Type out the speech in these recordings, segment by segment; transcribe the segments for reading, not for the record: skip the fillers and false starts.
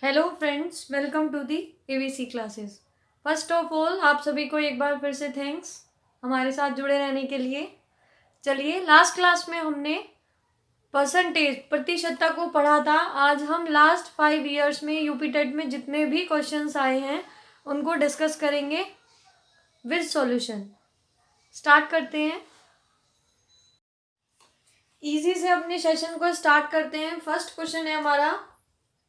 Hello friends, welcome to the ABC classes. First of all आप सभी को एक बार फिर से थैंक्स हमारे साथ जुड़े रहने के लिए। चलिए, लास्ट क्लास में हमने परसेंटेज प्रतिशतता को पढ़ा था। आज हम लास्ट 5 इयर्स में यूपी टेट में जितने भी क्वेश्चंस आए हैं उनको डिस्कस करेंगे विद सॉल्यूशन। स्टार्ट करते हैं। इजी से अपने सेशन को स्टार्ट करते हैं। फर्स्ट क्वेश्चन है हमारा,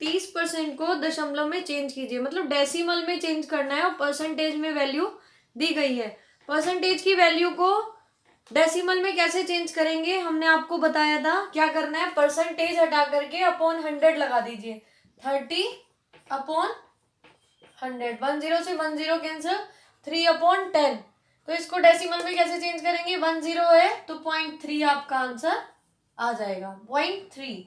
30% को दशमलव में चेंज कीजिए। मतलब डेसिमल में चेंज करना है और परसेंटेज में वैल्यू दी गई है। परसेंटेज की वैल्यू को डेसिमल में कैसे चेंज करेंगे हमने आपको बताया था। क्या करना है, परसेंटेज हटा करके अपॉन 100 लगा दीजिए। 30/100, 10 से 10 कैंसिल, 3/10। तो इसको डेसिमल में कैसे चेंज करेंगे, 10 है तो 0.3 आपका आंसर आ जाएगा, 0.3।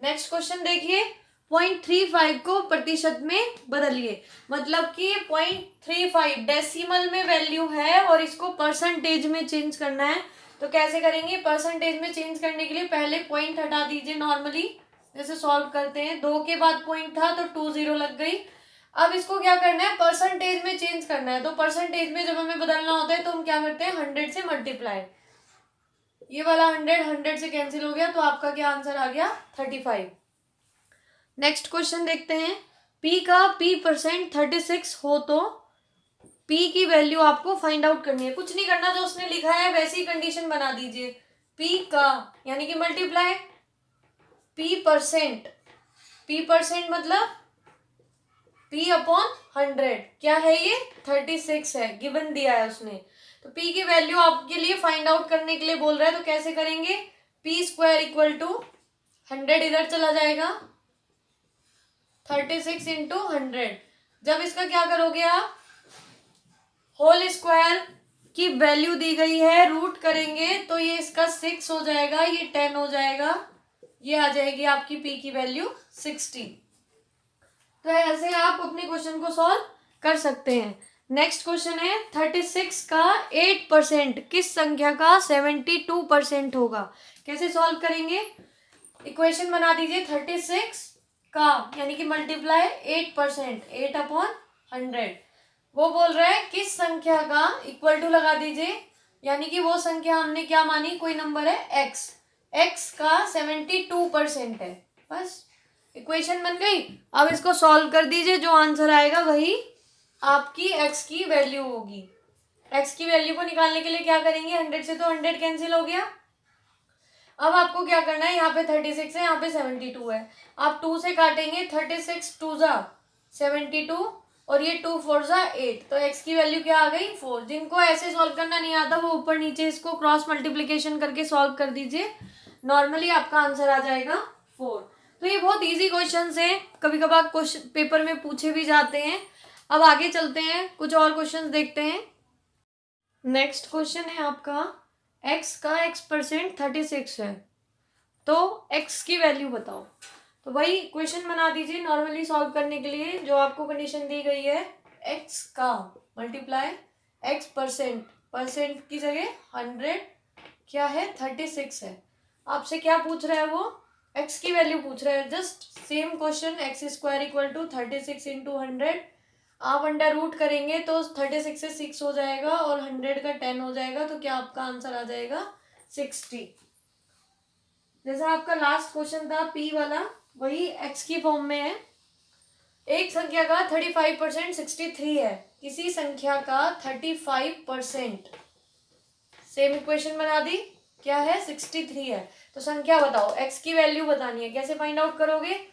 नेक्स्ट क्वेश्चन देखिए, 0.35 को प्रतिशत में बदलिए। मतलब कि 0.35 डेसिमल में वैल्यू है और इसको परसेंटेज में चेंज करना है। तो कैसे करेंगे, परसेंटेज में चेंज करने के लिए पहले पॉइंट हटा दीजिए। नॉर्मली जैसे सॉल्व करते हैं, 2 के बाद पॉइंट था तो 2 0 लग गई। अब इसको क्या करना है, परसेंटेज में चेंज करना है। तो परसेंटेज में जब हमें बदलना होता है तो हम क्या करते हैं, 100 से मल्टीप्लाई। ये वाला 100 से कैंसिल हो गया तो आपका क्या आंसर आ गया, 35। नेक्स्ट क्वेश्चन देखते हैं, p का p% 36 हो तो p की वैल्यू आपको फाइंड आउट करनी है। कुछ नहीं करना, जो उसने लिखा है वैसी ही कंडीशन बना दीजिए। p का यानी कि मल्टीप्लाई p% मतलब p/100। क्या है ये, 36 है, गिवन दिया है उसने। तो p की वैल्यू आपके लिए फाइंड आउट करने के लिए बोल रहा है। तो कैसे करेंगे, p² = 100 इधर चला जाएगा, 36 × 100। जब इसका क्या करोगे आप, होल स्क्वायर की वैल्यू दी गई है, रूट करेंगे तो ये इसका 6 हो जाएगा, ये 10 हो जाएगा, ये आ जाएगी आपकी p की वैल्यू 60। तो ऐसे आप अपने क्वेश्चन को सॉल्व कर सकते हैं। नेक्स्ट क्वेश्चन है, 36 का 8% किस संख्या का 72% होगा। कैसे सॉल्व करेंगे, इक्वेशन बना दीजिए। 36 का यानी कि मल्टीप्लाई 8%, 8/100। वो बोल रहा है किस संख्या का, इक्वल टू लगा दीजिए। यानी कि वो संख्या हमने क्या मानी, कोई नंबर है x का 72% है। बस इक्वेशन बन गई। अब इसको सॉल्व कर दीजिए, जो आंसर आएगा वही आपकी x की वैल्यू होगी। x की वैल्यू को निकालने के लिए क्या करेंगे, 100 से तो 100 कैंसिल हो गया। अब आपको क्या करना है, यहाँ पे 36 है, यहाँ पे 72 है। आप 2 से काटेंगे, 36 2 ज़ा 72 और ये 2 4 ज़ा 8। तो x की वैल्यू क्या आ गई, 4। जिनको ऐसे सॉल्व करना नहीं आता वो ऊपर नीचे इसको क्रॉस मल्टीप्लिकेशन करके सॉल्व कर दीजिए। नॉर्मली आपका आंसर आ जाएगा 4। तो ये बहुत ईजी क्वेश्चन है, कभी कभार क्वेश्चन पेपर में पूछे भी जाते हैं। अब आगे चलते हैं, कुछ और क्वेश्चन देखते हैं। नेक्स्ट क्वेश्चन है आपका, x का x% 36 है तो x की वैल्यू बताओ। तो भाई क्वेश्चन बना दीजिए नॉर्मली सॉल्व करने के लिए। जो आपको कंडीशन दी गई है, x का मल्टीप्लाई x% की जगह 100 क्या है, 36 है। आपसे क्या पूछ रहा है वो, x की वैल्यू पूछ रहा है। Just same question, x² = 36 × 100। आप अंडर रूट करेंगे तो 36 से 6 हो जाएगा और 100 का 10 हो जाएगा। तो क्या आपका आंसर आ जाएगा, 60। जैसा आपका लास्ट क्वेश्चन था p वाला, वही x की फॉर्म में है। एक संख्या का 35% 63 है, किसी संख्या का 35%, सेम इक्वेशन बना दी, क्या है, 63 है। तो संख्या बताओ, x की वैल्यु बतानी है। कैसे फाइंड आउट करोगे,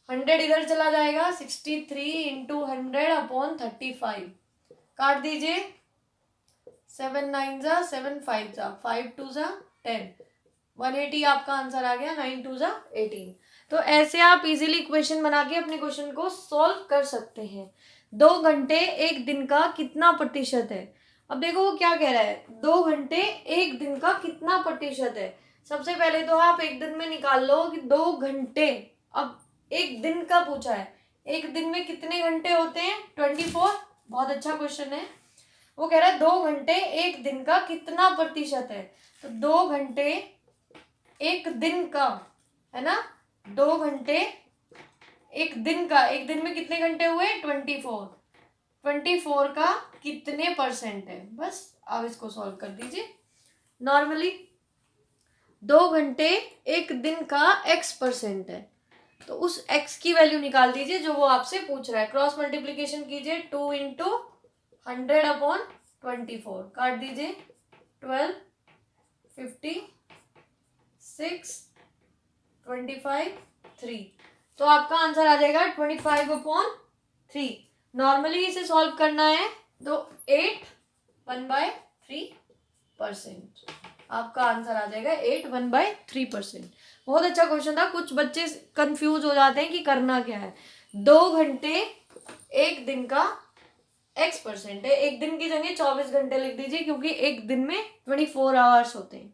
100 इधर चला जाएगा, 63 × 100/35 काट दीजिए, 7 9 ज़ा 7 5 ज़ा 5 2 ज़ा 10, 180 आपका आंसर आ गया, 9 2 ज़ा 18। तो ऐसे आप इजीली इक्वेशन बना के अपने क्वेश्चन को सॉल्व कर सकते हैं। 2 घंटे एक दिन का कितना प्रतिशत है। अब देखो वो क्या कह रहा है, 2 घंटे एक दिन का कितना प्रतिशत है। सबसे पहले तो आप एक दिन में निकाल लो कि 2 घंटे, अब एक दिन का पूछा है, एक दिन में कितने घंटे होते हैं, 24। बहुत अच्छा क्वेश्चन है। वो कह रहा है 2 घंटे एक दिन का कितना प्रतिशत है। तो 2 घंटे एक दिन का है ना, 2 घंटे एक दिन में कितने घंटे हुए? 24। 24 का कितने परसेंट है, बस आप इसको सॉल्व कर दीजिए। नॉर्मली 2 घंटे एक दिन का x% है, तो उस x की वैल्यू निकाल दीजिए जो वो आपसे पूछ रहा है। क्रॉस मल्टीप्लीकेशन कीजिए, 2 इंटू 100/24 काट दीजिए, 12, 50, 6, 25, 3, तो आपका आंसर आ जाएगा 25/3। नॉर्मली इसे सॉल्व करना है तो 8 1/3%, आपका आंसर आ जाएगा 8 1/3%। बहुत अच्छा क्वेश्चन था। कुछ बच्चे कंफ्यूज हो जाते हैं कि करना क्या है। 2 घंटे एक दिन का x% है, एक दिन की जगह 24 घंटे लिख दीजिए, क्योंकि एक दिन में 24 आवर्स होते हैं।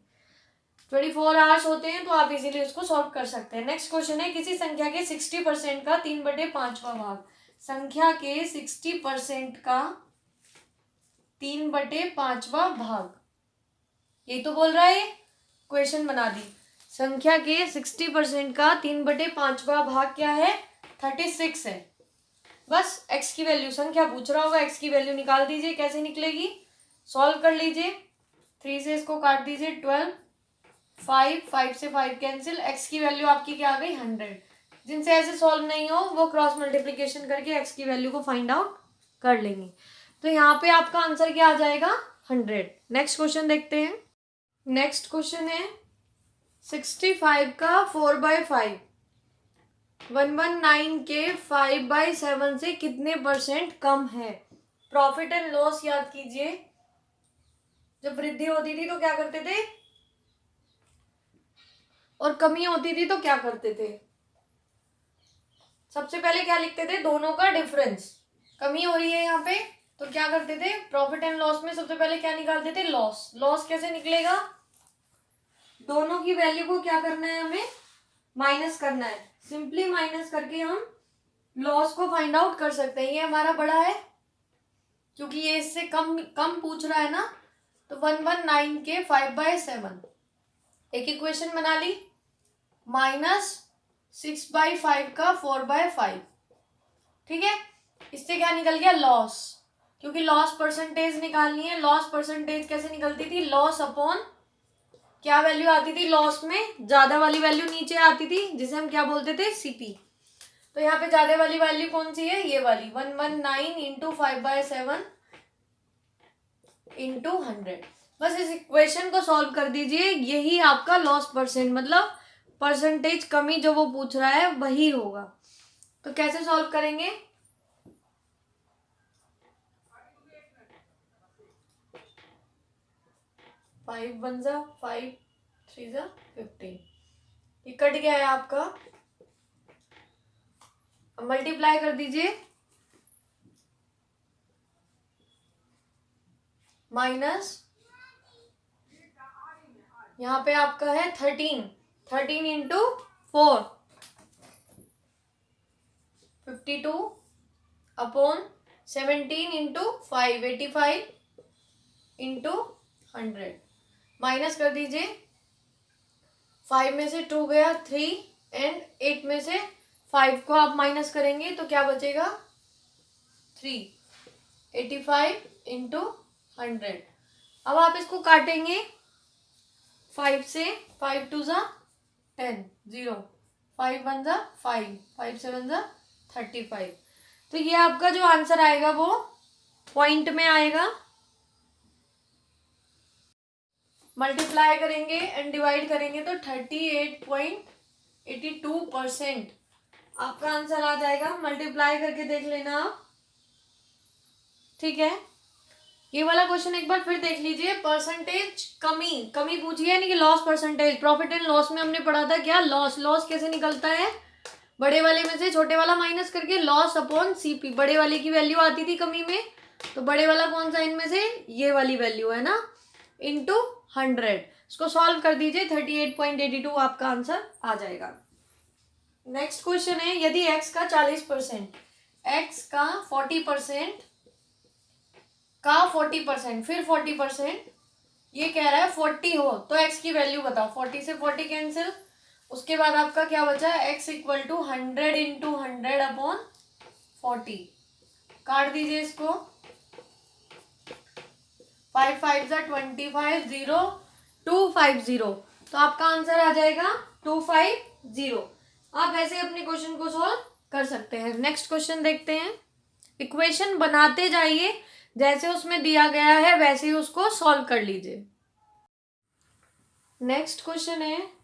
24 आवर्स होते हैं, तो आप इजीली उसको सॉल्व कर सकते हैं। नेक्स्ट क्वेश्चन है, किसी संख्या के 60% का 3/5वां भाग। संख्या के 60% का 3/5वां भाग, यही तो बोल रहा है। क्वेश्चन बना दी। संख्या के 60% का 3/5वां भाग क्या है? 36 है। बस x की वैल्यू, संख्या पूछ रहा होगा, x की वैल्यू निकाल दीजिए। कैसे निकलेगी? सॉल्व कर लीजिए। 3 से इसको काट दीजिए, 12, 5 से 5 कैंसिल, x की वैल्यू आपकी क्या आ गई? 100। जिनसे ऐसे सॉल्व नहीं हो वो क्रॉस मल्टीप्लीकेशन करके x की वैल्यू को फाइंड आउट कर लेंगे। तो यहाँ पे आपका आंसर क्या आ जाएगा? 100। नेक्स्ट क्वेश्चन देखते हैं। नेक्स्ट क्वेश्चन है, 65 का 4/5, 119 के 5/7 से कितने % कम है? प्रॉफिट एंड लॉस याद कीजिए। जब वृद्धि होती थी तो क्या करते थे, और कमी होती थी तो क्या करते थे? सबसे पहले क्या लिखते थे? दोनों का डिफरेंस। कमी हो रही है यहाँ पे, तो क्या करते थे? प्रॉफिट एंड लॉस में सबसे पहले क्या निकालते थे? लॉस। लॉस कैसे निकलेगा? दोनों की वैल्यू को क्या करना है? हमें माइनस करना है। सिंपली माइनस करके हम लॉस को फाइंड आउट कर सकते हैं। ये हमारा बड़ा है, क्योंकि ये इससे कम कम पूछ रहा है ना, तो 119 के 5/7, एक इक्वेशन बना ली। -6/5 का 4/5, ठीक है। इससे क्या निकल गया? लॉस, क्योंकि लॉस परसेंटेज निकालनी है। लॉस परसेंटेज कैसे निकलती थी? लॉस अपॉन क्या वैल्यू आती थी लॉस में? ज्यादा वाली वैल्यू नीचे आती थी, जिसे हम क्या बोलते थे? सीपी। तो यहाँ पे ज्यादा वाली वैल्यू कौन सी है? ये वाली, 119 इंटू 5/7 इंटू 100। बस इस इक्वेशन को सॉल्व कर दीजिए, यही आपका लॉस परसेंट, मतलब परसेंटेज कमी जो वो पूछ रहा है वही होगा। तो कैसे सॉल्व करेंगे? फाइव 1 जा 5, 3 जा 15, ये कट गया है आपका। अब मल्टीप्लाई कर दीजिए, माइनस यहाँ पे आपका है 13 into 4, 52 upon 17 into 5, 85 into 100। Minus कर दीजिए, 5 में से 2 गया 3, एंड 8 में से 5 को आप माइनस करेंगे तो क्या बचेगा? 3, 85 इंटू 100। अब आप इसको काटेंगे 5 से, 5 2 जा 10, 0, 5 1 जा 5, 5 7 जा 35। तो ये आपका जो आंसर आएगा वो पॉइंट में आएगा। मल्टीप्लाई करेंगे एंड डिवाइड करेंगे तो 38.82% आपका आंसर आ जाएगा। मल्टीप्लाई करके देख लेना आप, ठीक है। ये वाला क्वेश्चन एक बार फिर देख लीजिए। परसेंटेज कमी पूछी है, यानी कि loss percentage. Profit and loss में हमने पढ़ा था क्या? लॉस कैसे निकलता है? बड़े वाले में से छोटे वाला माइनस करके, लॉस अपॉन सीपी। बड़े वाले की वैल्यू आती थी कमी में, तो बड़े वाला कौन सा इनमें से? ये वाली वैल्यू है ना, इंटू 100। इसको सॉल्व कर दीजिए, 38.82 आपका आंसर आ जाएगा। नेक्स्ट क्वेश्चन है, यदि x का 40%, x का 40% का 40%, फिर 40%, ये कह रहा है 40 हो तो x की वैल्यू बताओ। 40 से 40 कैंसिल, उसके बाद आपका क्या बचा, x equal to 100 into 100 upon 40, काट दीजिए इसको, 5 5 जा 25, 0 250, तो आपका आंसर आ जाएगा 250। आप ऐसे अपने क्वेश्चन को सॉल्व कर सकते हैं। नेक्स्ट क्वेश्चन देखते हैं। इक्वेशन बनाते जाइए, जैसे उसमें दिया गया है वैसे ही उसको सॉल्व कर लीजिए। नेक्स्ट क्वेश्चन है,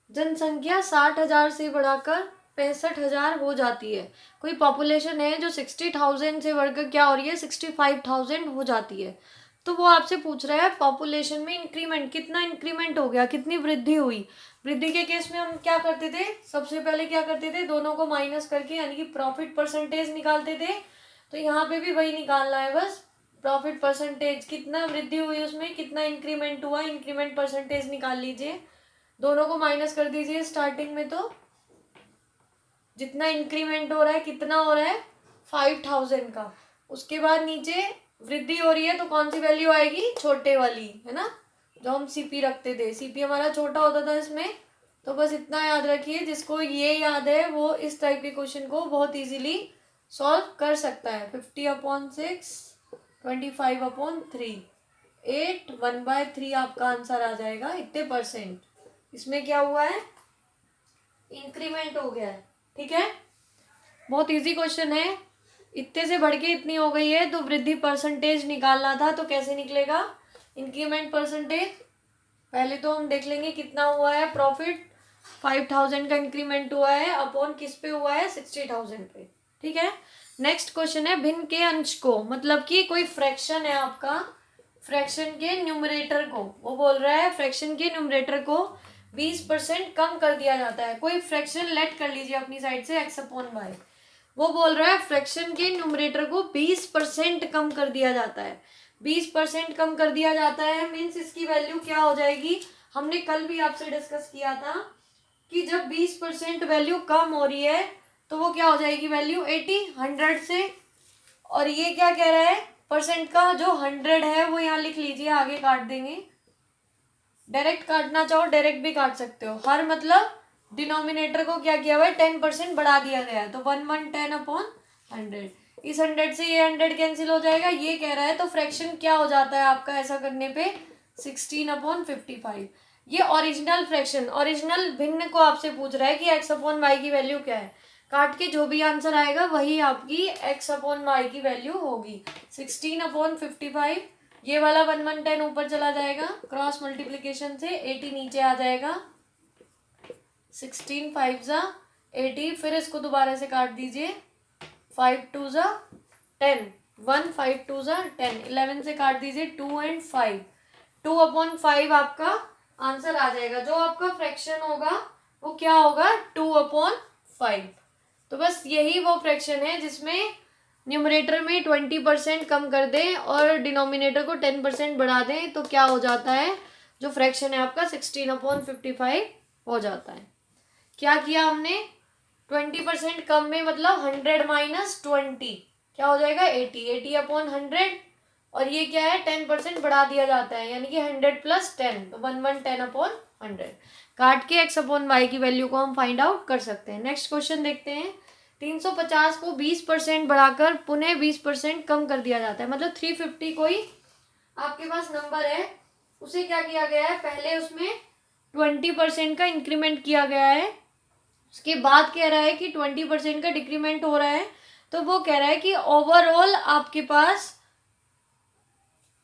जनसंख्या 60,000 से बढ़ाकर 65,000 हो जाती है। कोई पॉपुलेशन है जो 60,000 से बढ़कर क्या हो रही है, 65,000 हो जाती है। तो वो आपसे पूछ रहा है पॉपुलेशन में इंक्रीमेंट, कितना इंक्रीमेंट हो गया, कितनी वृद्धि हुई। वृद्धि के केस में हम क्या करते थे, सबसे पहले क्या करते थे, दोनों को माइनस करके यानी कि प्रॉफिट परसेंटेज निकालते थे। तो यहाँ पे भी वही निकालना है, बस प्रॉफिट परसेंटेज, कितना वृद्धि हुई उसमें, कितना इंक्रीमेंट हुआ, इंक्रीमेंट परसेंटेज निकाल लीजिए, दोनों को माइनस कर दीजिए स्टार्टिंग में। तो जितना इंक्रीमेंट हो रहा है कितना हो रहा है, 5,000 का। उसके बाद नीचे वृद्धि हो रही है तो कौन सी वैल्यू आएगी, छोटे वाली, है ना, जो हम सीपी रखते थे। सीपी हमारा छोटा होता था इसमें। तो बस इतना याद रखिए, जिसको ये याद है वो इस टाइप के क्वेश्चन को बहुत इजीली सॉल्व कर सकता है। 50/6, 25/3, 8, 1/3 आपका आंसर आ जाएगा। इतने परसेंट इसमें क्या हुआ है, इंक्रीमेंट हो गया है। ठीक है, बहुत इजी क्वेश्चन है। इतने से बढ़ के इतनी हो गई है तो वृद्धि परसेंटेज निकालना था, तो कैसे निकलेगा, इंक्रीमेंट परसेंटेज। पहले तो हम देख लेंगे कितना हुआ है, प्रॉफिट 5,000 का इंक्रीमेंट हुआ है, अपॉन किस पे हुआ है, 60,000 पे। ठीक है, नेक्स्ट क्वेश्चन है, भिन्न के अंश को, मतलब कि कोई फ्रैक्शन है आपका, फ्रैक्शन के न्यूमरेटर को, वो बोल रहा है फ्रैक्शन के न्यूमरेटर को 20% कम कर दिया जाता है। कोई फ्रैक्शन लेट कर लीजिए अपनी साइड से, x/y। वो बोल रहा है फ्रैक्शन के न्यूमरेटर को 20% कम कर दिया जाता है। 20% कम कर दिया जाता है मीन्स इसकी वैल्यू क्या हो जाएगी, हमने कल भी आपसे डिस्कस किया था कि जब 20% वैल्यू कम हो रही है तो वो क्या हो जाएगी वैल्यू, 80, 100 से। और ये क्या कह रहा है, परसेंट का जो 100 है वो यहाँ लिख लीजिए, आगे काट देंगे। डायरेक्ट काटना चाहो डायरेक्ट भी काट सकते हो। हर मतलब डिनोमिनेटर को क्या किया हुआ है, 10% बढ़ा दिया गया है। तो 1/10/100, इस 100 से ये 100 कैंसिल हो जाएगा। ये कह रहा है तो फ्रैक्शन क्या हो जाता है आपका ऐसा करने पे, 16/55। ये ओरिजिनल फ्रैक्शन, ओरिजिनल भिन्न को आपसे पूछ रहा है कि x/y की वैल्यू क्या है। काट के जो भी आंसर आएगा वही आपकी x/y की वैल्यू होगी, 16/55। ये वाला 1/10 ऊपर चला जाएगा, क्रॉस मल्टीप्लीकेशन से 80 नीचे आ जाएगा, 16 5 जा 80। फिर इसको दोबारा से काट दीजिए, 5 2 जा 10, 1 5 2 जा 10, 11 से काट दीजिए 2 एंड 5, 2/5 आपका आंसर आ जाएगा। जो आपका फ्रैक्शन होगा वो क्या होगा, 2/5। तो बस यही वो फ्रैक्शन है जिसमें न्यूमरेटर में 20% कम कर दें और डिनोमिनेटर को 10% बढ़ा दें, तो क्या हो जाता है, जो फ्रैक्शन है आपका 16/55 हो जाता है। क्या किया हमने, 20% कम में मतलब 100 माइनस 20 क्या हो जाएगा, 80, 80/100। और ये क्या है, 10% बढ़ा दिया जाता है, यानी कि 100 + 10, तो 1/10/100। काट के x/y की वैल्यू को हम फाइंड आउट कर सकते हैं। नेक्स्ट क्वेश्चन देखते हैं। 350 को 20% बढ़ाकर पुनः 20% कम कर दिया जाता है। मतलब 350 कोई आपके पास नंबर है, उसे क्या किया गया है, पहले उसमें 20% का इंक्रीमेंट किया गया है, उसके बाद कह रहा है कि 20% का डिक्रीमेंट हो रहा है। तो वो कह रहा है कि ओवरऑल आपके पास,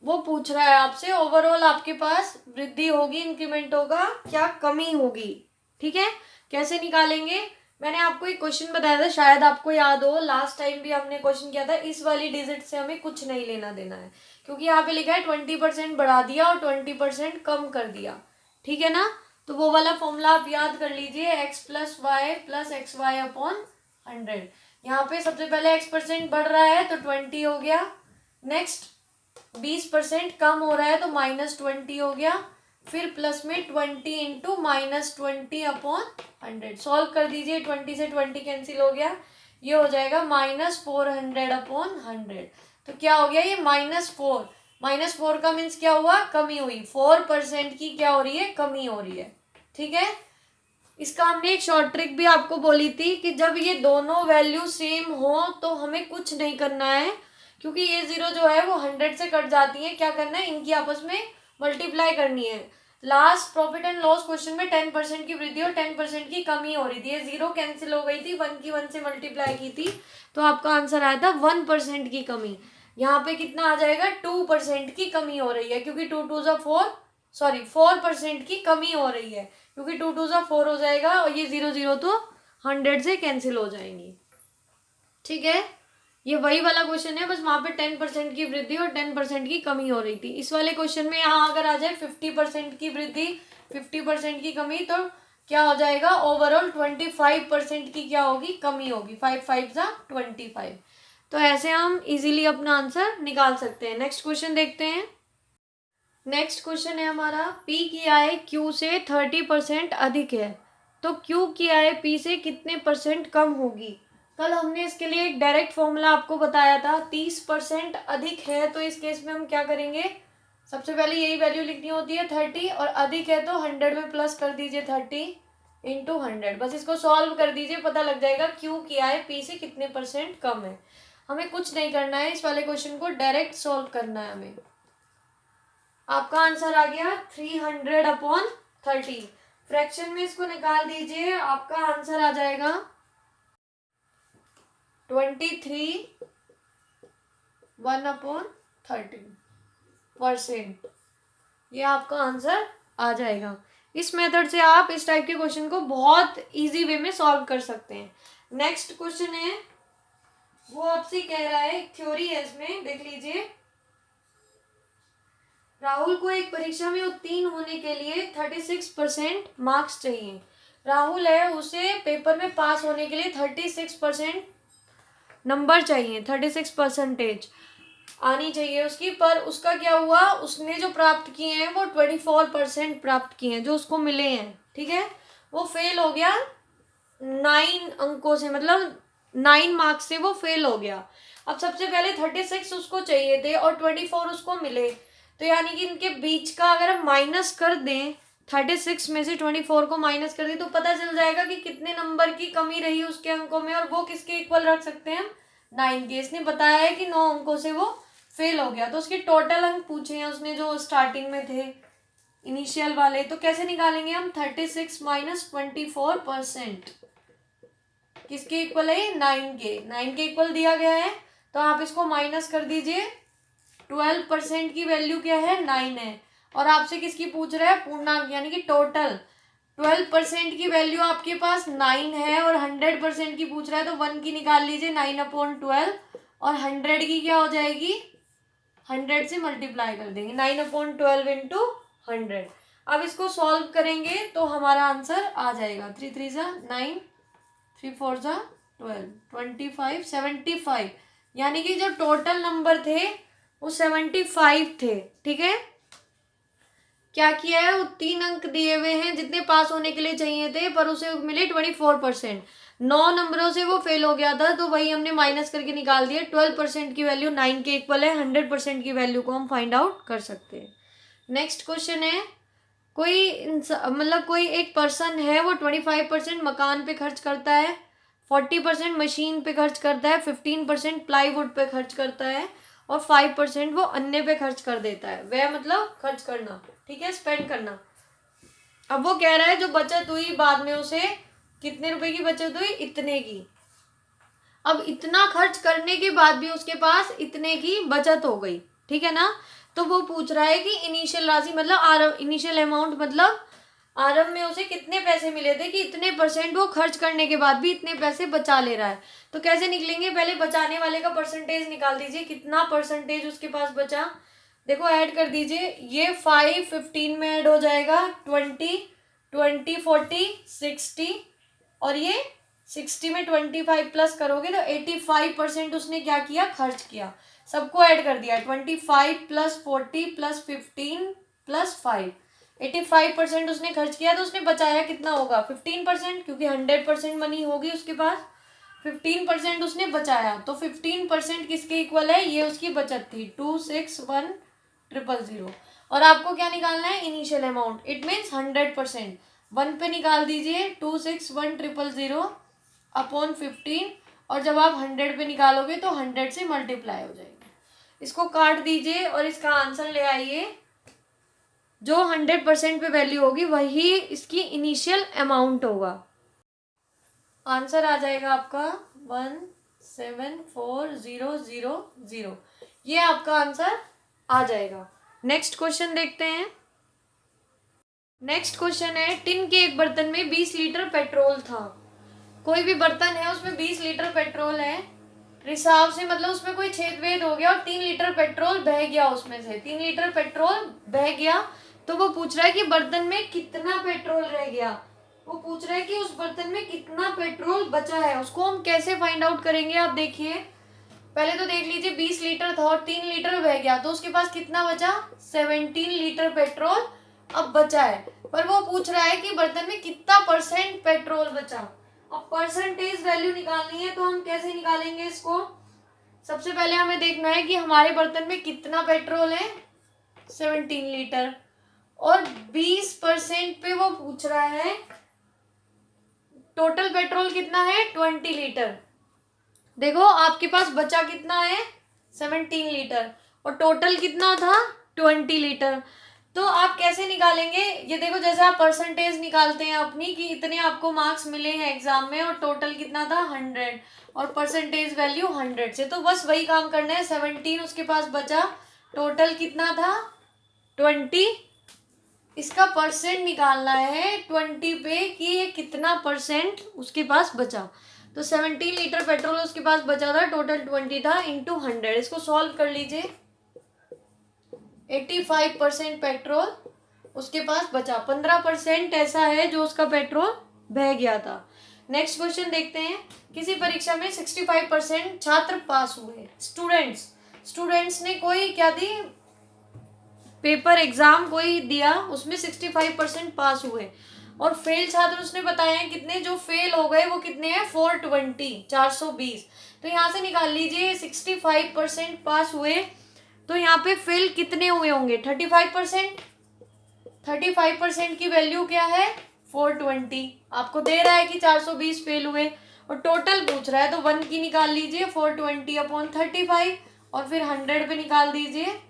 वो पूछ रहा है आपसे ओवरऑल आपके पास वृद्धि होगी, इंक्रीमेंट होगा, क्या कमी होगी। ठीक है, कैसे निकालेंगे, मैंने आपको एक क्वेश्चन बताया था, शायद आपको याद हो, लास्ट टाइम भी हमने क्वेश्चन किया था। इस वाली डिजिट से हमें कुछ नहीं लेना देना है, क्योंकि यहाँ पे लिखा है 20% बढ़ा दिया और 20% कम कर दिया। ठीक है ना, तो वो वाला फॉर्मूला आप याद कर लीजिए, x + y + xy/100। यहाँ पे सबसे पहले x% बढ़ रहा है तो 20 हो गया, नेक्स्ट 20% कम हो रहा है तो -20 हो गया, फिर प्लस में 20 इंटू -20/100। सॉल्व कर दीजिए, 20 से 20 कैंसिल हो गया, ये हो जाएगा -400/100। तो क्या हो गया, ये -4, -4 का मीन्स क्या हुआ, कमी हुई, 4% की क्या हो रही है, कमी हो रही है। ठीक है, इसका हमने एक शॉर्ट ट्रिक भी आपको बोली थी कि जब ये दोनों वैल्यू सेम हो तो हमें कुछ नहीं करना है, क्योंकि ये 0 जो है वो 100 से कट जाती है। क्या करना है, इनकी आपस में मल्टीप्लाई करनी है। Last profit and loss question में 10% की वृद्धि और 10% की कमी हो रही थी। ये 0 कैंसिल हो गई थी, 1 की 1 से मल्टीप्लाई की थी, तो आपका आंसर आया था 1% की कमी। यहाँ पे कितना आ जाएगा, 2% की कमी हो रही है, क्योंकि 2 2 4 सॉरी 4% की कमी हो रही है, क्योंकि 2 2 4 हो जाएगा और ये 0 0 तो 100 से कैंसिल हो जाएंगी। ठीक है, ये वही वाला क्वेश्चन है, बस वहां पे 10% की वृद्धि और 10% की कमी हो रही थी। इस वाले क्वेश्चन में यहाँ अगर आ जाए 50% की वृद्धि 50% की कमी, तो क्या हो जाएगा, ओवरऑल 25% की क्या होगी, कमी होगी। 5 5 जा 25। तो ऐसे हम इजीली अपना आंसर निकाल सकते हैं। नेक्स्ट क्वेश्चन देखते हैं। नेक्स्ट क्वेश्चन है हमारा, P की आय Q से 30% अधिक है, तो Q की आय P से कितने % कम होगी। कल हमने इसके लिए एक डायरेक्ट फॉर्मूला आपको बताया था। 30% अधिक है तो इस केस में हम क्या करेंगे, सबसे पहले यही वैल्यू लिखनी होती है 30, और अधिक है तो 100 में प्लस कर दीजिए 30 इंटू 100। बस इसको सॉल्व कर दीजिए, पता लग जाएगा Q की आय P से कितने % कम है। हमें कुछ नहीं करना है, इस वाले क्वेश्चन को डायरेक्ट सॉल्व करना है हमें। आपका आंसर आ गया 300/30। फ्रैक्शन में इसको निकाल दीजिए, आपका आंसर आ जाएगा 23/1/30%। ये आपका आंसर आ जाएगा। इस मेथड से आप इस टाइप के क्वेश्चन को बहुत इजी वे में सॉल्व कर सकते हैं। नेक्स्ट क्वेश्चन है, वो आपसे कह रहा है, थ्योरी है इसमें, देख लीजिए। राहुल को एक परीक्षा में उत्तीर्ण होने के लिए 36% मार्क्स चाहिए। राहुल है, उसे पेपर में पास होने के लिए 36% नंबर चाहिए, 36% आनी चाहिए उसकी। पर उसका क्या हुआ, उसने जो प्राप्त किए हैं वो 24% प्राप्त किए हैं, जो उसको मिले हैं। ठीक है, वो फेल हो गया 9 अंकों से, मतलब 9 मार्क्स से वो फेल हो गया। अब सबसे पहले 36 उसको चाहिए थे और 24 उसको मिले, तो यानी कि इनके बीच का अगर हम माइनस कर दें, 36 में से 24 को माइनस कर दें, तो पता चल जाएगा कि कितने नंबर की कमी रही उसके अंकों में, और वो किसके इक्वल रख सकते हैं हम, 9 के। इसने बताया है कि 9 अंकों से वो फेल हो गया, तो उसके टोटल अंक पूछे हैं उसने जो स्टार्टिंग में थे इनिशियल वाले। तो कैसे निकालेंगे हम, 36 माइनस 24% किसके इक्वल है, 9 के। 9 के इक्वल दिया गया है, तो आप इसको माइनस कर दीजिए। 12% की वैल्यू क्या है, 9 है, और आपसे किसकी पूछ रहा है, पूर्णांक यानी कि टोटल। 12% की वैल्यू आपके पास 9 है और 100% की पूछ रहा है, तो 1 की निकाल लीजिए, 9/12, और 100 की क्या हो जाएगी, 100 से मल्टीप्लाई कर देंगे, 9/12 इंटू 100। अब इसको सॉल्व करेंगे तो हमारा आंसर आ जाएगा 3 3 जा 9, 3 4 जा 12, 25, 75, यानी कि जो टोटल नंबर थे वो 75 थे। ठीक है, क्या किया है, वो 3 अंक दिए हुए हैं जितने पास होने के लिए चाहिए थे, पर उसे मिले 24%। 9 नंबरों से वो फेल हो गया था, तो वही हमने माइनस करके निकाल दिया। 12% की वैल्यू 9 के इक्वल है, 100% की वैल्यू को हम फाइंड आउट कर सकते हैं। नेक्स्ट क्वेश्चन है, कोई एक पर्सन है, वो 25% मकान पे खर्च करता है, 40% मशीन पे खर्च करता है, 15% प्लाईवुड पे खर्च करता है, और 5% वो अन्य पे खर्च कर देता है। वह मतलब खर्च करना, ठीक है, स्पेंड करना। अब वो कह रहा है जो बचत हुई बाद में, उसे कितने रुपए की बचत हुई, इतने की। अब इतना खर्च करने के बाद भी उसके पास इतने की बचत हो गई, ठीक है ना। तो वो पूछ रहा है कि इनिशियल राशि मतलब इनिशियल अमाउंट मतलब आरंभ में उसे कितने पैसे मिले थे कि इतने % वो खर्च करने के बाद भी इतने पैसे बचा ले रहा है। तो कैसे निकलेंगे, पहले बचाने वाले का परसेंटेज निकाल दीजिए, कितना % उसके पास बचा। देखो ऐड कर दीजिए, ये 5 15 में ऐड हो जाएगा, 20 20 40 60, और ये 60 में 25 प्लस करोगे तो 85% उसने क्या किया, खर्च किया। सबको ऐड कर दिया, 25 प्लस 40 प्लस 15 प्लस 5, 85% उसने खर्च किया। तो उसने बचाया कितना होगा, 15%, क्योंकि 100% मनी होगी उसके पास। 15% उसने बचाया, तो 15% किसके इक्वल है, ये उसकी बचत थी 261000। और आपको क्या निकालना है, इनिशियल अमाउंट, इट मीन्स 100%। 1 पे निकाल दीजिए 261,000 अपॉन 15, और जब आप 100 पे निकालोगे तो 100 से मल्टीप्लाई हो जाएगा। इसको काट दीजिए और इसका आंसर ले आइए। जो 100% पे वैल्यू होगी वही इसकी इनिशियल अमाउंट होगा। आंसर आ जाएगा आपका 174,000। ये आपका आंसर आ जाएगा। नेक्स्ट क्वेश्चन देखते हैं। नेक्स्ट क्वेश्चन है, टिन के एक बर्तन में 20 लीटर पेट्रोल था। कोई भी बर्तन है उसमें 20 लीटर पेट्रोल है, रिसाव से मतलब उसमें कोई छेद वेद हो गया और 3 लीटर पेट्रोल बह गया, उसमें से 3 लीटर पेट्रोल बह गया। तो वो पूछ रहा है कि बर्तन में कितना पेट्रोल रह गया, वो पूछ रहा है कि उस बर्तन में कितना पेट्रोल बचा है। उसको हम कैसे फाइंड आउट करेंगे, आप देखिए। पहले तो देख लीजिए 20 लीटर था और 3 लीटर बह गया, तो उसके पास कितना बचा, 17 लीटर पेट्रोल अब बचा है। पर वो पूछ रहा है कि बर्तन में कितना % पेट्रोल बचा। अब परसेंटेज वैल्यू निकालनी है, तो हम कैसे निकालेंगे इसको। सबसे पहले हमें देखना है कि हमारे बर्तन में कितना पेट्रोल है, 17 लीटर, और 20% पे वो पूछ रहा है टोटल पेट्रोल कितना है, 20 लीटर। देखो आपके पास बचा कितना है, 17 लीटर, और टोटल कितना था, 20 लीटर। तो आप कैसे निकालेंगे, ये देखो जैसे आप परसेंटेज निकालते हैं अपनी कि इतने आपको मार्क्स मिले हैं एग्जाम में और टोटल कितना था 100 और परसेंटेज वैल्यू 100 से, तो बस वही काम करना है। 17 उसके पास बचा, टोटल कितना था 20, इसका परसेंट निकालना है 20 पे कि ये कितना % उसके पास बचा। तो 17 लीटर पेट्रोल उसके पास बचा था, टोटल 20 था, इंटू 100। इसको सॉल्व कर लीजिए। 85% पेट्रोल उसके पास बचा, 15% ऐसा है जो उसका पेट्रोल बह गया था। नेक्स्ट क्वेश्चन देखते हैं। किसी परीक्षा में 65% छात्र पास हुए, स्टूडेंट्स ने कोई क्या दी, पेपर एग्जाम कोई दिया, उसमें 65% पास हुए, और फेल छात्र उसने बताया कितने, जो फेल हो गए वो कितने हैं, 420। तो यहाँ से निकाल लीजिए 65% पास हुए, तो यहाँ पे फेल कितने हुए होंगे, 35%। 35% की वैल्यू क्या है, 420। आपको दे रहा है कि 420 फेल हुए और टोटल पूछ रहा है, तो 1 की निकाल लीजिए 420 अपॉन 35, और फिर 100 पे निकाल दीजिए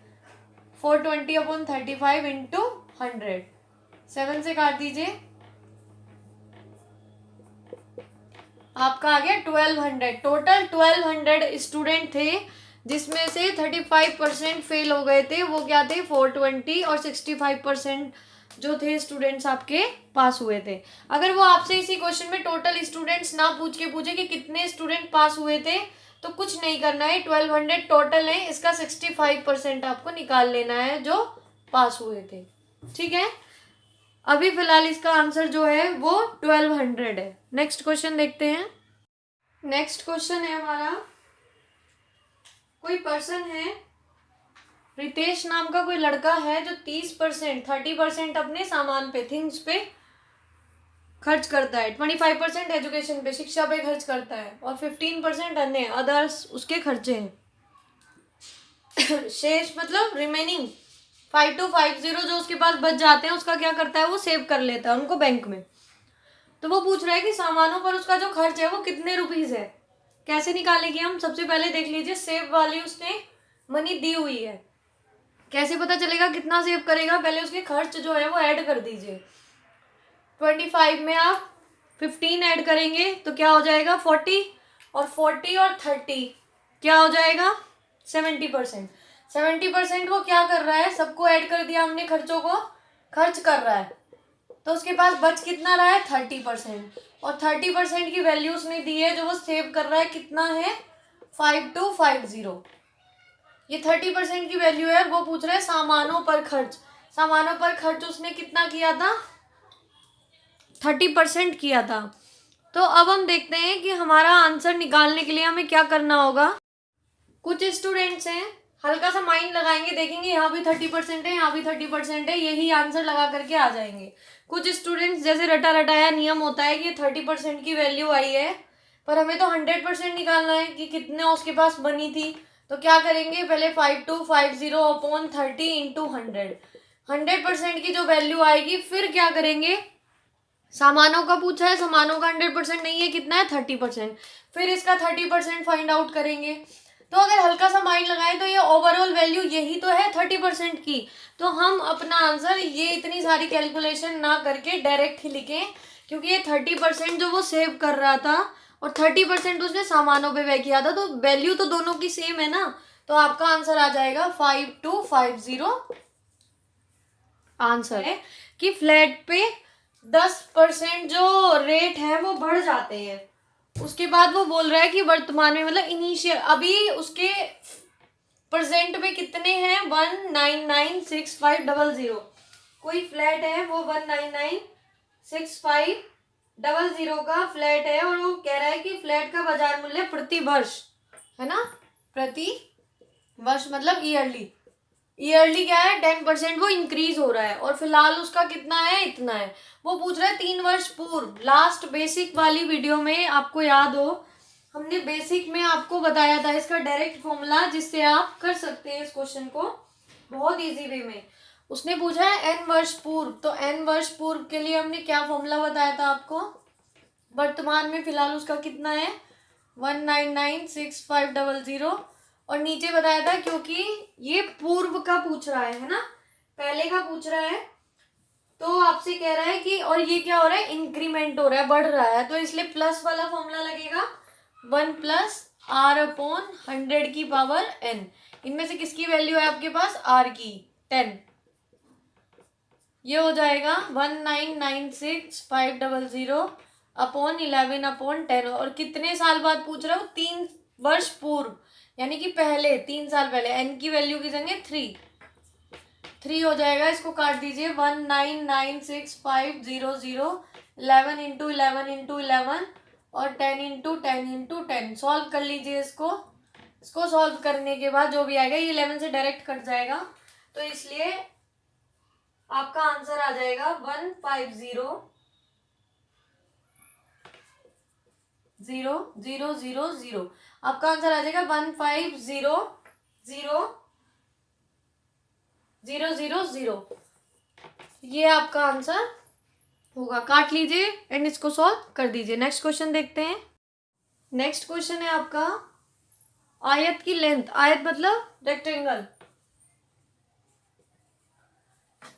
420 अपॉन 35 इंटू 100। 7 से काट दीजिए, आपका आ गया 1200। टोटल 1200 स्टूडेंट थे, जिसमें से 35% फेल हो गए थे, वो क्या थे 420, और 65% जो थे स्टूडेंट्स आपके पास हुए थे। अगर वो आपसे इसी क्वेश्चन में टोटल स्टूडेंट्स ना पूछ के पूछे कि कितने स्टूडेंट पास हुए थे, तो कुछ नहीं करना है, 1200 टोटल है, इसका 65% आपको निकाल लेना है जो पास हुए थे। ठीक है, अभी फिलहाल इसका आंसर जो है वो 1200 है। नेक्स्ट क्वेश्चन देखते हैं। नेक्स्ट क्वेश्चन है हमारा, कोई पर्सन है, रितेश नाम का कोई लड़का है जो 30% अपने सामान पे, थिंग्स पे खर्च करता है, 25% एजुकेशन पे, शिक्षा पे खर्च करता है, और 15% अन्य अदर्स उसके खर्चे हैं। शेष मतलब रिमेनिंग 5250 जो उसके पास बच जाते हैं, उसका क्या करता है, वो सेव कर लेता है उनको बैंक में। तो वो पूछ रहा है कि सामानों पर उसका जो खर्च है वो कितने रुपीज है। कैसे निकालेंगे हम, सबसे पहले देख लीजिए सेव वाली उसने मनी दी हुई है, कैसे पता चलेगा कितना सेव करेगा, पहले उसके खर्च जो है वो ऐड कर दीजिए। 25 में आप 15 ऐड करेंगे तो क्या हो जाएगा 40, और 40 और 30 क्या हो जाएगा 70%। 70% वो क्या कर रहा है, सबको ऐड कर दिया हमने, खर्चों को खर्च कर रहा है, तो उसके पास बच कितना रहा है 30%, और 30% की वैल्यू उसने दी है जो वो सेव कर रहा है, कितना है 5250। ये 30% की वैल्यू है, वो पूछ रहा है सामानों पर खर्च। सामानों पर खर्च उसने कितना किया था, 30% किया था। तो अब हम देखते हैं कि हमारा आंसर निकालने के लिए हमें क्या करना होगा। कुछ स्टूडेंट्स हैं, हल्का सा माइंड लगाएंगे, देखेंगे यहाँ भी 30% है, यहाँ भी 30% है, यही आंसर लगा करके आ जाएंगे। कुछ स्टूडेंट्स जैसे रटा रटाया नियम होता है कि 30% की वैल्यू आई है, पर हमें तो 100% निकालना है कि कितने उसके पास बनी थी। तो क्या करेंगे, पहले 5250 अपॉन 30 इंटू 100, 100% की जो वैल्यू आएगी, फिर क्या करेंगे समानों का पूछा है, समानों का 100% नहीं है, कितना है 30%। फिर इसका 30% फाइंड आउट करेंगे। तो अगर हल्का सा माइंड लगाएं तो ये ओवरऑल वैल्यू यही तो है 30% की। तो हम अपना आंसर ये इतनी सारी कैलकुलेशन ना करके डायरेक्ट ही लिखें, क्योंकि ये 30% जो वो सेव कर रहा था और 30% उसने सामानों पे व्यय किया था, तो वैल्यू तो दोनों की सेम है ना। तो आपका आंसर आ जाएगा 5250। आंसर है कि फ्लैट पे 10% जो रेट है वो बढ़ जाते हैं। उसके बाद वो बोल रहा है कि वर्तमान में मतलब इनिशियल अभी उसके प्रेजेंट में कितने हैं 1996500। कोई फ्लैट है वो 1996500 का फ्लैट है, और वो कह रहा है कि फ्लैट का बाजार मूल्य प्रति वर्ष है ना, प्रति वर्ष मतलब ईयरली। ईयरली क्या है 10% वो इंक्रीज हो रहा है, और फिलहाल उसका कितना है इतना है। वो पूछ रहा है 3 वर्ष पूर्व। लास्ट बेसिक वाली वीडियो में आपको याद हो हमने बेसिक में आपको बताया था इसका डायरेक्ट फॉर्मूला, जिससे आप कर सकते हैं इस क्वेश्चन को बहुत इजी वे में। उसने पूछा है n वर्ष पूर्व, तो n वर्ष पूर्व के लिए हमने क्या फॉर्मूला बताया था आपको। वर्तमान में फिलहाल उसका कितना है 1996500, और नीचे बताया था क्योंकि ये पूर्व का पूछ रहा है ना, पहले का पूछ रहा है, तो आपसे कह रहा है कि और ये क्या हो रहा है इंक्रीमेंट हो रहा है, बढ़ रहा है, तो इसलिए प्लस वाला फॉर्मूला लगेगा 1+r/100 की पावर n। इनमें से किसकी वैल्यू है आपके पास r की 10। ये हो जाएगा 1996500/11/10। और कितने साल बाद पूछ रहा हूँ 3 वर्ष पूर्व, यानी कि पहले 3 साल पहले। n की वैल्यू की जगह 3 हो जाएगा। इसको काट दीजिए 1996500 11 इंटू 11 इंटू 11 और 10 इंटू 10 इंटू 10। सॉल्व कर लीजिए इसको सॉल्व करने के बाद जो भी आएगा ये 11 से डायरेक्ट कट जाएगा, तो इसलिए आपका आंसर आ जाएगा 150,000। आपका आंसर आ जाएगा 150,000। ये आपका आंसर होगा। काट लीजिए एंड इसको सॉल्व कर दीजिए। नेक्स्ट क्वेश्चन देखते हैं। नेक्स्ट क्वेश्चन है आपका आयत की लेंथ। आयत मतलब रेक्टेंगल।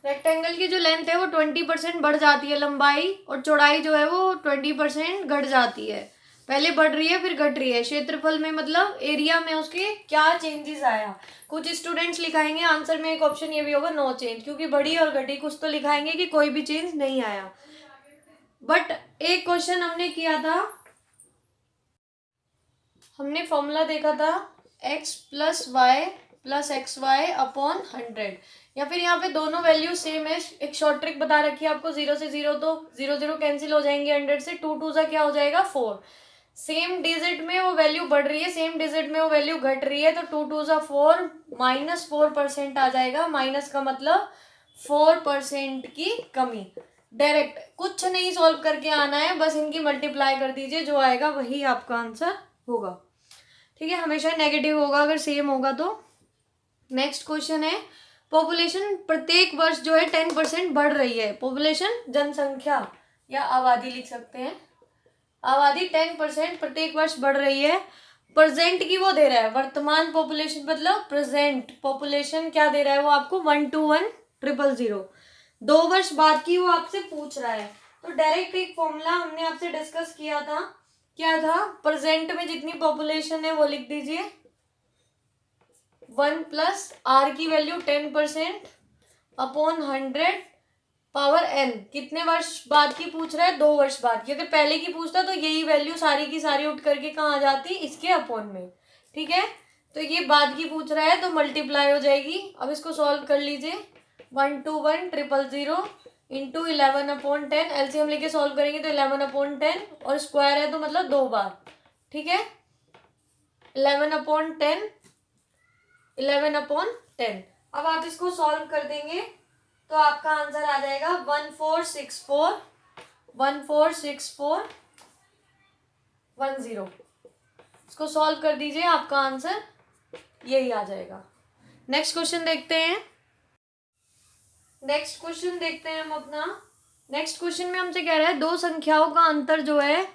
रेक्टेंगल की जो लेंथ है वो 20% बढ़ जाती है लंबाई, और चौड़ाई जो है वो 20% घट जाती है। पहले बढ़ रही है फिर घट रही है। क्षेत्रफल में मतलब एरिया में उसके क्या चेंजेस आया। कुछ स्टूडेंट्स लिखाएंगे आंसर में एक ऑप्शन ये भी होगा नो चेंज, क्योंकि बढ़ी और घटी। कुछ तो लिखाएंगे कि कोई भी चेंज नहीं आया। बट एक क्वेश्चन हमने किया था, हमने फॉर्मूला देखा था x+y+xy/100, या फिर यहाँ पे दोनों वैल्यू सेम है। एक शॉर्ट ट्रिक बता रखी है आपको, 0 से 0 तो 0 0 कैंसिल हो जाएंगे 100 से। 2 2 सा क्या हो जाएगा 4। सेम डिजिट में वो वैल्यू बढ़ रही है, सेम डिजिट में वो वैल्यू घट रही है, तो 2 2 सा 4 -4% आ जाएगा। माइनस का मतलब 4% की कमी। डायरेक्ट कुछ नहीं सॉल्व करके आना है, बस इनकी मल्टीप्लाई कर दीजिए, जो आएगा वही आपका आंसर होगा। ठीक है, हमेशा नेगेटिव होगा अगर सेम होगा तो। नेक्स्ट क्वेश्चन है पॉपुलेशन प्रत्येक वर्ष जो है 10% बढ़ रही है। पॉपुलेशन जनसंख्या या आबादी लिख सकते हैं। आबादी 10% प्रत्येक वर्ष बढ़ रही है। प्रेजेंट की वो दे रहा है वर्तमान पॉपुलेशन, मतलब प्रेजेंट पॉपुलेशन क्या दे रहा है वो आपको 121,000। 2 वर्ष बाद की वो आपसे पूछ रहा है। तो डायरेक्ट एक फॉर्मूला हमने आपसे डिस्कस किया था, क्या था, प्रेजेंट में जितनी पॉपुलेशन है वो लिख दीजिए 1+r की वैल्यू 10%/100 पावर n। कितने वर्ष बाद की पूछ रहा है 2 वर्ष बाद की। अगर पहले की पूछता तो यही वैल्यू सारी की सारी उठ करके कहाँ आ जाती, इसके अपॉन में। ठीक है, तो ये बाद की पूछ रहा है तो मल्टीप्लाई हो जाएगी। अब इसको सॉल्व कर लीजिए 121,000 इंटू 11/10। एलसीएम लेके सॉल्व करेंगे तो 11/10 और स्क्वायर है तो मतलब 2 बार। ठीक है, 11/10 11/10। अब आप इसको सॉल्व कर देंगे तो आपका आंसर आ जाएगा 146410। इसको सॉल्व कर दीजिए, आपका आंसर यही आ जाएगा। नेक्स्ट क्वेश्चन देखते हैं। नेक्स्ट क्वेश्चन देखते हैं हम अपना नेक्स्ट क्वेश्चन में हमसे कह रहा है दो संख्याओं का अंतर जो है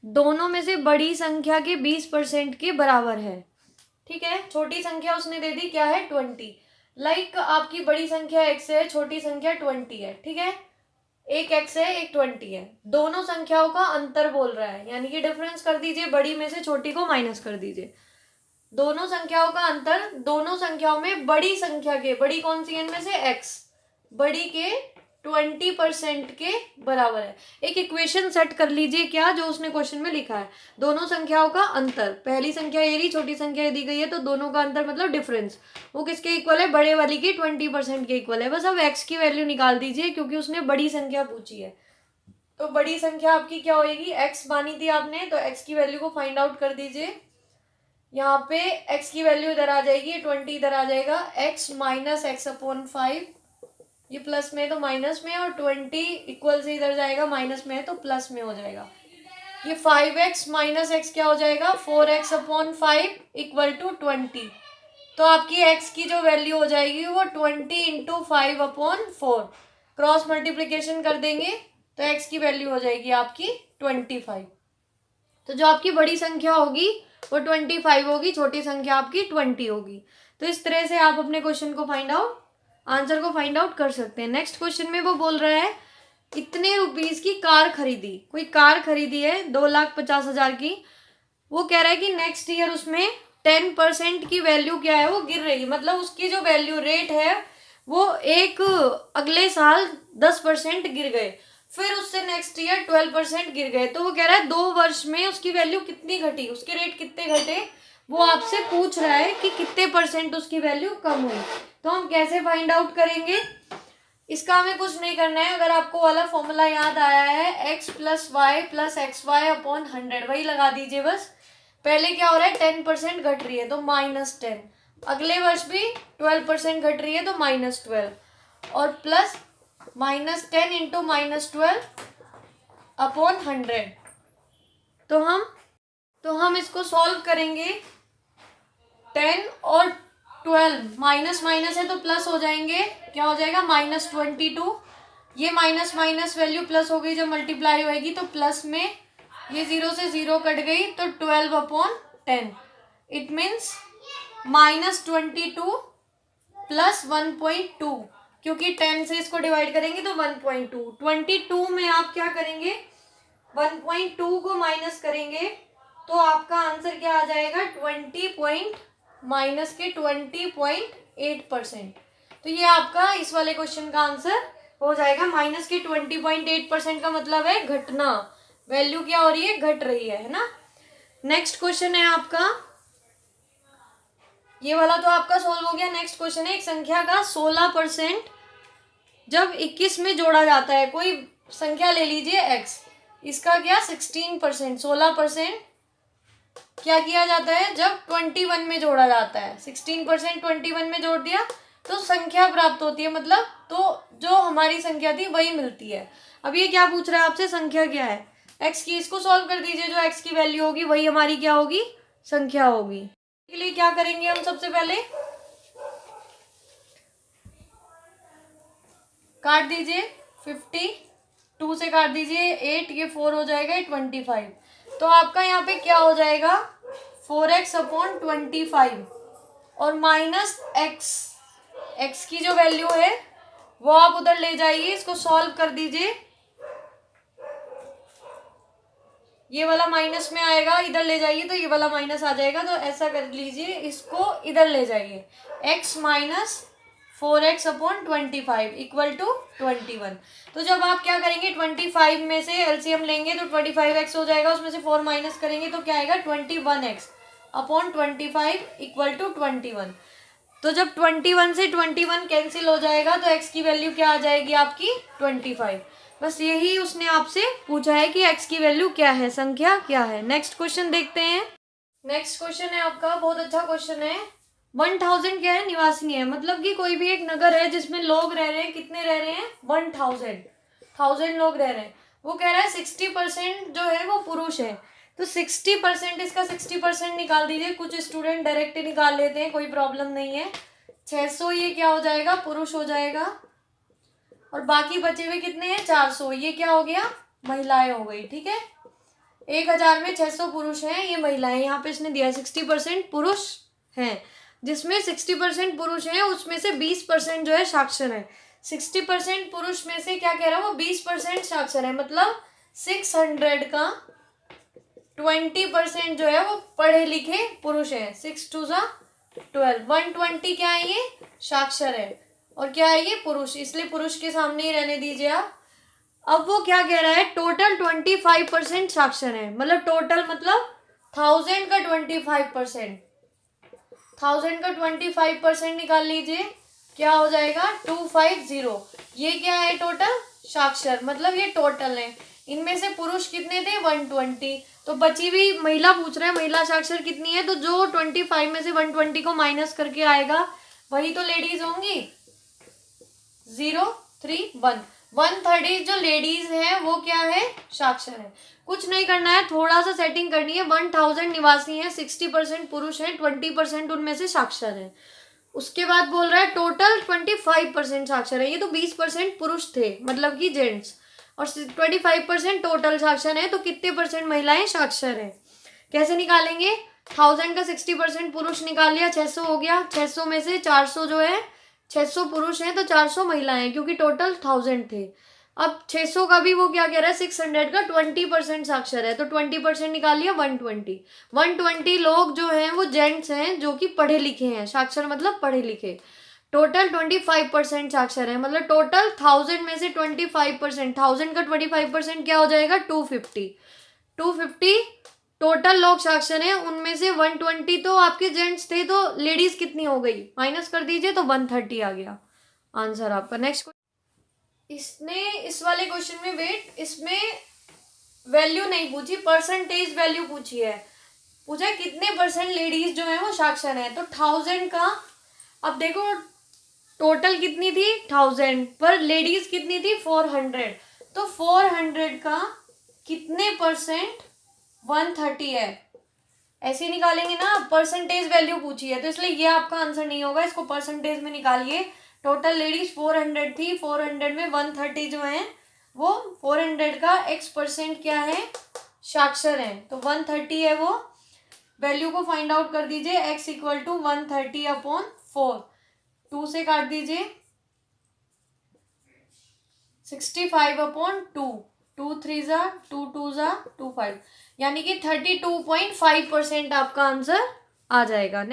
दोनों में से बड़ी संख्या के 20% के बराबर है। ठीक है, छोटी संख्या उसने दे दी क्या है 20। लाइक आपकी बड़ी संख्या x है, छोटी संख्या 20 है। ठीक है, एक x है एक 20 है, दोनों संख्याओं का अंतर बोल रहा है, यानी कि डिफरेंस कर दीजिए, बड़ी में से छोटी को माइनस कर दीजिए। दोनों संख्याओं का अंतर दोनों संख्याओं में बड़ी संख्या के, बड़ी कौन सी है इनमें से x, बड़ी के 20% के बराबर है। एक इक्वेशन सेट कर लीजिए क्या, जो उसने क्वेश्चन में लिखा है, दोनों संख्याओं का अंतर, पहली संख्या ये रही, छोटी संख्या ये दी गई है, तो दोनों का अंतर मतलब डिफरेंस, वो किसके इक्वल है, बड़े वाली की 20% के इक्वल है। बस अब x की वैल्यू निकाल दीजिए, क्योंकि उसने बड़ी संख्या पूछी है। तो बड़ी संख्या आपकी क्या होगी, x मानी थी आपने, तो x की वैल्यू को फाइंड आउट कर दीजिए। यहाँ पे x की वैल्यू इधर आ जाएगी, 20 इधर आ जाएगा, x माइनस एक्स अपॉन 5, ये प्लस में तो माइनस में, और 20 इक्वल से इधर जाएगा, माइनस में है तो प्लस में हो जाएगा। ये 5x माइनस एक्स क्या हो जाएगा, 4x अपॉन 5 इक्वल टू 20। तो आपकी x की जो वैल्यू हो जाएगी वो 20 इंटू 5 अपॉन 4, क्रॉस मल्टीप्लीकेशन कर देंगे तो x की वैल्यू हो जाएगी आपकी 25। तो जो आपकी बड़ी संख्या होगी वो 25 होगी, छोटी संख्या आपकी 20 होगी। तो इस तरह से आप अपने क्वेश्चन को आंसर को फाइंड आउट कर सकते हैं। नेक्स्ट क्वेश्चन में वो बोल रहा है इतने रुपीस की कार खरीदी, कोई कार खरीदी है 2,50,000 की, वो कह रहा है कि नेक्स्ट ईयर उसमें 10% की वैल्यू क्या है वो गिर रही है, मतलब उसकी जो वैल्यू रेट है वो एक अगले साल 10% गिर गए, फिर उससे नेक्स्ट ईयर 12% गिर गए। तो वो कह रहा है 2 वर्ष में उसकी वैल्यू कितनी घटी, उसके रेट कितने घटे, वो आपसे पूछ रहा है कि कितने परसेंट उसकी वैल्यू कम हुई। तो हम कैसे फाइंड आउट करेंगे, इसका हमें कुछ नहीं करना है। अगर आपको वाला फॉर्मूला याद आया है, x plus Y plus X Y upon 100, वही लगा दीजिए बस। पहले क्या हो रहा है 10% घट रही है तो -10, अगले वर्ष भी 12% घट रही है तो -12, और प्लस -10 इंटू -12 अपॉन 100। तो हम इसको सॉल्व करेंगे, 10 और 12 माइनस माइनस है तो प्लस हो जाएंगे, क्या हो जाएगा -22। ये माइनस माइनस वैल्यू प्लस हो गई, जब मल्टीप्लाई होएगी तो प्लस में, ये 0 से 0 कट गई तो 12 अपॉन 10, इट मीन्स -22 प्लस 1.2, क्योंकि 10 से इसको डिवाइड करेंगे तो 1.2, 22 में आप क्या करेंगे 1.2 को माइनस करेंगे तो आपका आंसर क्या आ जाएगा 20.8%। तो ये आपका इस वाले क्वेश्चन का आंसर हो जाएगा। -20.8% का मतलब है घटना, वैल्यू क्या हो रही है, घट रही है ना। नेक्स्ट क्वेश्चन है आपका, ये वाला तो आपका सोल्व हो गया। नेक्स्ट क्वेश्चन है एक संख्या का 16% जब 21 में जोड़ा जाता है, कोई संख्या ले लीजिए x, इसका क्या 16%, 16% क्या किया जाता है जब 21 में जोड़ा जाता है, 16% 21 में जोड़ दिया तो संख्या प्राप्त होती है, मतलब तो जो हमारी संख्या थी वही मिलती है। अब ये क्या पूछ रहा है आपसे, संख्या क्या है x की, इसको सॉल्व कर दीजिए, जो x की वैल्यू होगी वही हमारी क्या होगी, संख्या होगी। के लिए क्या करेंगे हम, सबसे पहले काट दीजिए, 50 2 से काट दीजिए 8, ये 4 हो जाएगा, ये 25। तो आपका यहाँ पे क्या हो जाएगा 4x अपॉन 25 और माइनस x की जो वैल्यू है वो आप उधर ले जाइए, इसको सॉल्व कर दीजिए, ये वाला माइनस में आएगा, इधर ले जाइए तो ये वाला माइनस आ जाएगा। तो ऐसा कर लीजिए, इसको इधर ले जाइए, x minus 4x upon 25 equal to 21। तो जब आप क्या करेंगे 25 में से एलसीएम लेंगे तो 25x हो जाएगा, उसमें से 4 माइनस करेंगे तो क्या आएगा 21x अपॉन 25 इक्वल टू 21। तो जब 21 से 21 कैंसिल हो जाएगा तो x की वैल्यू क्या आ जाएगी आपकी 25। बस यही उसने आपसे पूछा है कि x की वैल्यू क्या है, संख्या क्या है। नेक्स्ट क्वेश्चन देखते हैं। नेक्स्ट क्वेश्चन है आपका, बहुत अच्छा क्वेश्चन है। 1000 क्या है, निवासी है, मतलब कि कोई भी एक नगर है जिसमें लोग रह रहे हैं, कितने रह रहे हैं 1000 लोग रह रहे हैं। वो कह रहा है 60% जो है वो पुरुष है, तो 60% इसका 60% निकाल दीजिए। कुछ स्टूडेंट डायरेक्ट ही निकाल लेते हैं, कोई प्रॉब्लम नहीं है। 600 ये क्या हो जाएगा, पुरुष हो जाएगा, और बाकी बचे हुए कितने हैं 400, ये क्या हो गया महिलाएं हो गई। ठीक है, 1000 में 600 पुरुष हैं, ये महिलाएं। यहाँ पे इसने दिया 60% पुरुष हैं, जिसमें 60% पुरुष हैं उसमें से 20% जो है साक्षर है। 60% पुरुष में से क्या कह रहा है वो 20% साक्षर है, मतलब 600 का 20% जो है वो पढ़े लिखे पुरुष है। 6 2 12, 120 क्या है ये साक्षर है, और क्या है ये पुरुष, इसलिए पुरुष के सामने ही रहने दीजिए आप। अब वो क्या कह रहा है टोटल 25% साक्षर है, मतलब टोटल मतलब 1000 का 25%, 1000 का 25% निकाल लीजिए, क्या हो जाएगा 250। ये क्या है टोटल साक्षर, मतलब ये टोटल है। इनमें से पुरुष कितने थे 120, तो बची हुई महिला पूछ रहे हैं महिला साक्षर कितनी है, तो जो 25 में से 120 को माइनस करके आएगा वही तो लेडीज होंगी। 0 3 1, 1/3 जो लेडीज है वो क्या है साक्षर है। कुछ नहीं करना है, थोड़ा सा सेटिंग करनी है। 1000 निवासी हैं, 60% पुरुष हैं, 20% उनमें से साक्षर है। उसके बाद बोल रहा है टोटल 25% साक्षर है, ये तो 20% पुरुष थे मतलब कि जेंट्स, और 25% टोटल साक्षर है, तो कितने परसेंट महिलाएं साक्षर है। कैसे निकालेंगे, 1000 का 60% पुरुष निकाल लिया, 600 हो गया, 600 में से 400 जो है 600 पुरुष हैं तो 400 महिलाएं, क्योंकि टोटल 1000 थे। अब 600 का भी वो क्या कह रहा है 600 का 20% साक्षर है, तो 20% निकाल लिया 120। 120 लोग जो हैं वो जेंट्स हैं जो कि पढ़े लिखे हैं, साक्षर मतलब पढ़े लिखे। टोटल 25% साक्षर है, मतलब टोटल 1000 में से 25%, 1000 का 25% क्या हो जाएगा 250। 250 टोटल लोग साक्षर हैं, उनमें से 120 तो आपके जेंट्स थे, तो लेडीज कितनी हो गई माइनस कर दीजिए तो 130 आ गया आंसर आपका। नेक्स्ट, इसने इस वाले क्वेश्चन में वेट, इसमें वैल्यू नहीं पूछी, परसेंटेज वैल्यू पूछी है। पूछा है कितने परसेंट लेडीज जो है वो साक्षर है, तो 1000 का, अब देखो टोटल कितनी थी 1000 पर लेडीज कितनी थी 400, तो 400 का कितने परसेंट 130 है, ऐसे ही निकालेंगे ना। परसेंटेज वैल्यू पूछी है तो इसलिए ये आपका आंसर नहीं होगा, इसको परसेंटेज में निकालिए। टोटल लेडीज 400 थी, 400 में 130 जो है वो 400 का x% क्या है साक्षर है, तो 130 है वो। वैल्यू को फाइंड आउट कर दीजिए, x इक्वल टू 130/4, 2 से काट दीजिए 65/2, 2 3 2 2 2 5, यानी कि 32.5% आपका आंसर आ जाएगा।